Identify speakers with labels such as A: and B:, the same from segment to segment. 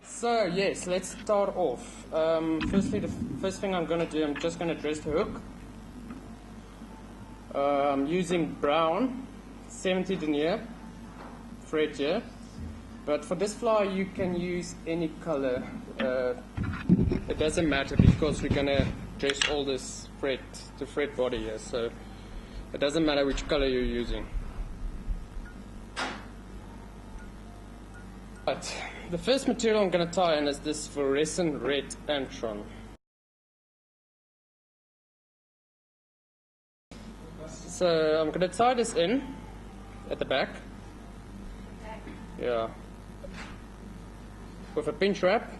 A: So yes, let's start off. Firstly, the first thing I'm going to do, I'm just going to dress the hook. I'm using brown 70 denier thread here, but for this fly you can use any color. It doesn't matter because we're going to dress all this thread, the thread body here, so it doesn't matter which color you're using. But the first material I'm going to tie in is this fluorescent red antron. So I'm going to tie this in at the back. Yeah. With a pinch wrap.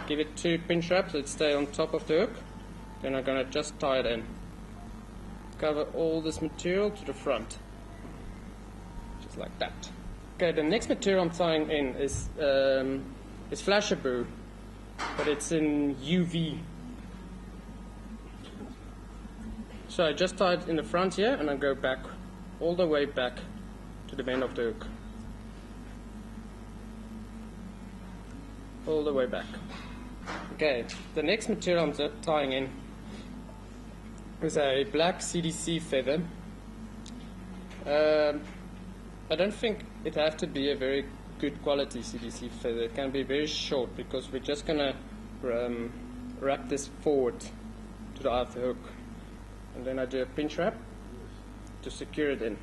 A: Give it 2 pinch wraps so it stays on top of the hook. Then I'm going to just tie it in. Cover all this material to the front. Just like that. Okay, the next material I'm tying in is flashaboo, but it's in UV. So I just tie it in the front here, and I go back, all the way back to the bend of the hook. All the way back. Okay, the next material I'm tying in is a black CDC feather. I don't think it has to be a very good quality CDC feather. It can be very short because we're just going to wrap this forward to the eye of the hook. And then I do a pinch wrap to secure it in.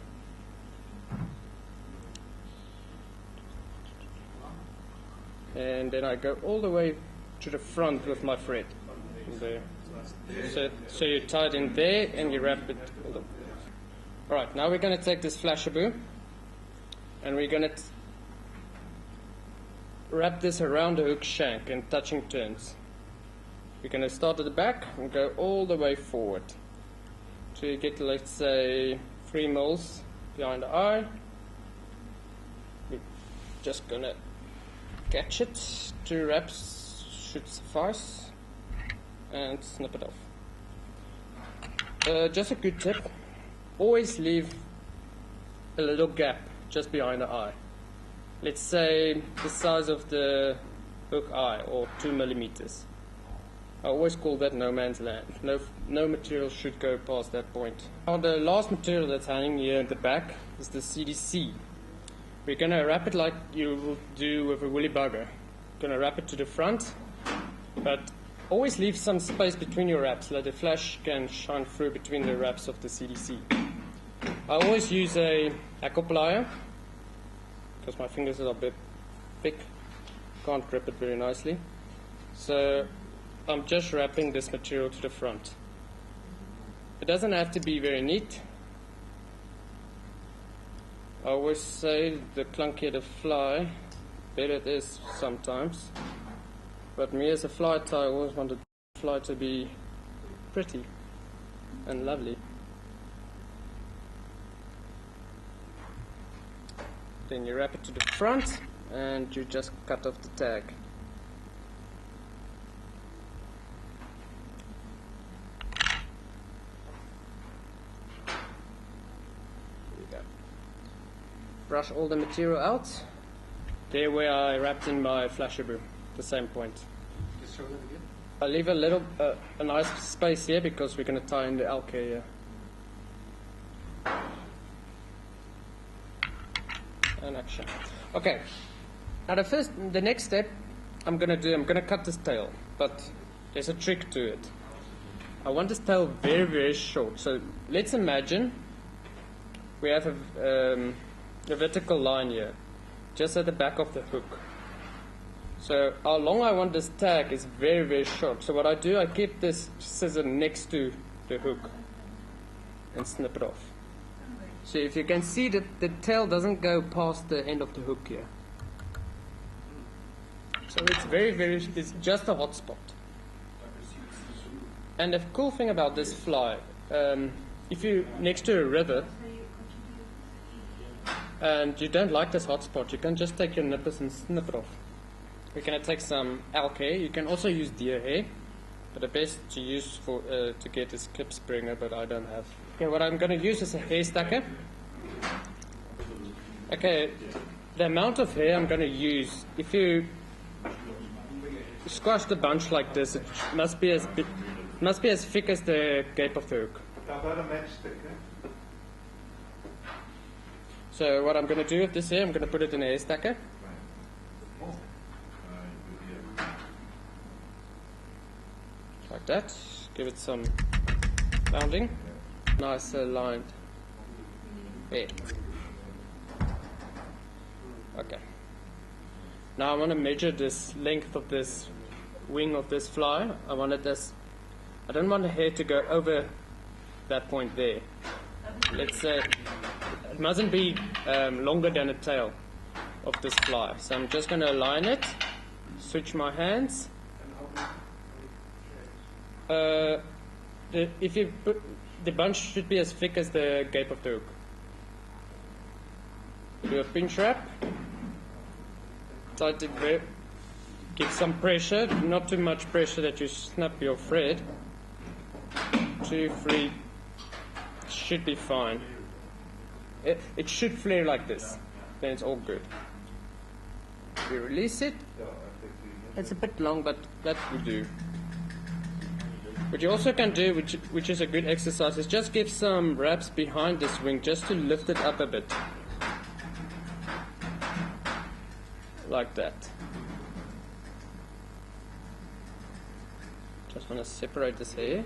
A: And then I go all the way to the front with my thread. There. So you tie it in there and you wrap it. Alright, now we're going to take this flashaboo and we're going to wrap this around the hook shank in touching turns. We're going to start at the back and go all the way forward. So you get, let's say, 3 mils behind the eye. We're just going to catch it. 2 wraps should suffice. And snip it off. Just a good tip. Always leave a little gap just behind the eye. Let's say the size of the hook eye, or 2 millimeters. I always call that no man's land. No material should go past that point. Now the last material that's hanging here at the back is the CDC. We're going to wrap it like you will do with a woolly bugger. Going to wrap it to the front, but always leave some space between your wraps so that the flash can shine through between the wraps of the CDC. I always use a hackle plier because my fingers are a bit thick. Can't grip it very nicely. So I'm just wrapping this material to the front. It doesn't have to be very neat. I always say the clunkier the fly, better it is sometimes. But me as a fly tie, I always want the fly to be pretty and lovely. Then you wrap it to the front and you just cut off the tag. Brush all the material out. There where I wrapped in my flashaboo, the same point.
B: Just show that again.
A: I leave a little, a nice space here because we're going to tie in the elk hair here. And action. Okay. Now the next step I'm going to cut this tail, but there's a trick to it. I want this tail very, very short. So let's imagine we have a vertical line here, just at the back of the hook. So how long I want this tag is very, very short. So what I do, I keep this scissor next to the hook and snip it off. So if you can see that the tail doesn't go past the end of the hook here. So it's very, it's just a hot spot. And the cool thing about this fly, if you're next to a river, and you don't like this hot spot, you can just take your nippers and snip it off. We're going to take some elk hair. You can also use deer hair, but the best to use for to get is clip springer, but I don't have. Okay, what I'm going to use is a hair stacker. Okay, the amount of hair I'm going to use, if you squash the bunch like this, it must be as thick as the gape of the hook.
B: How about a matchstick?
A: So what I'm going to do with this here, I'm going to put it in a hair stacker. Like that. Give it some rounding. Nice aligned. There. Okay. Now I want to measure this length of this wing of this fly. I don't want the hair to go over that point there. Let's say it mustn't be longer than the tail of this fly. So I'm just going to align it, switch my hands. If you put, the bunch should be as thick as the gape of the hook. Do a pinch wrap. Try to give some pressure, not too much pressure that you snap your thread. 2, 3, should be fine. It should flare like this, then it's all good. We release it. It's a bit long, but that will do. What you also can do, which is a good exercise, is just give some wraps behind this wing just to lift it up a bit. Like that. Just want to separate this hair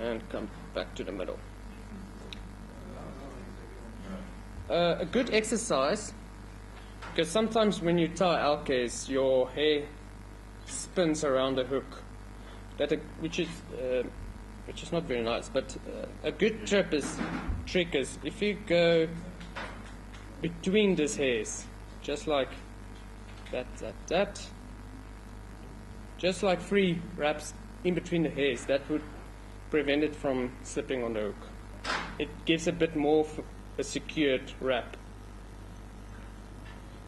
A: and come back to the middle. A good exercise, because sometimes when you tie elk hairs, your hair spins around the hook. Which is not very nice, but a good trick is if you go between these hairs, just like that, just like 3 wraps in between the hairs, that would prevent it from slipping on the hook. It gives a bit more of a secured wrap.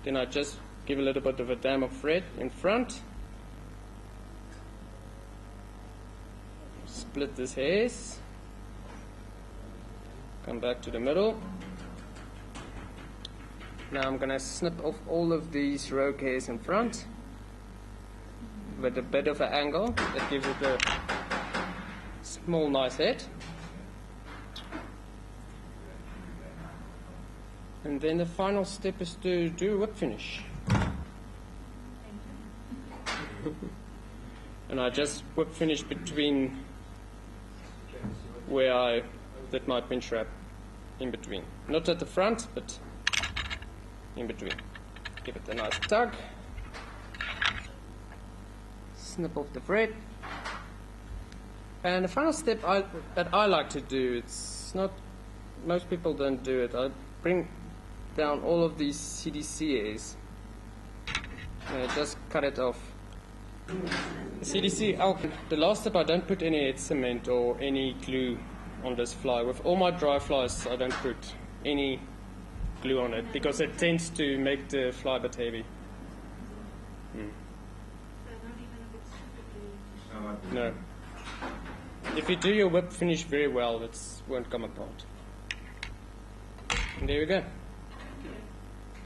A: Then I just give a little bit of a dam of thread in front. Split these hairs, come back to the middle. Now I'm going to snip off all of these rogue hairs in front with a bit of an angle that gives it a small nice head. And then the final step is to do a whip finish. And I just whip finish between where I did my pinch wrap, in between. Not at the front, but in between. Give it a nice tug. Snip off the thread. And the final step that I like to do, it's not, most people don't do it. I bring down all of these CDC hairs and I just cut it off. The CDC Elk, the last step, I don't put any head cement or any glue on this fly. With all my dry flies, I don't put any glue on it because it tends to make the fly a bit heavy. No. If you do your whip finish very well, it won't come apart. And there we go.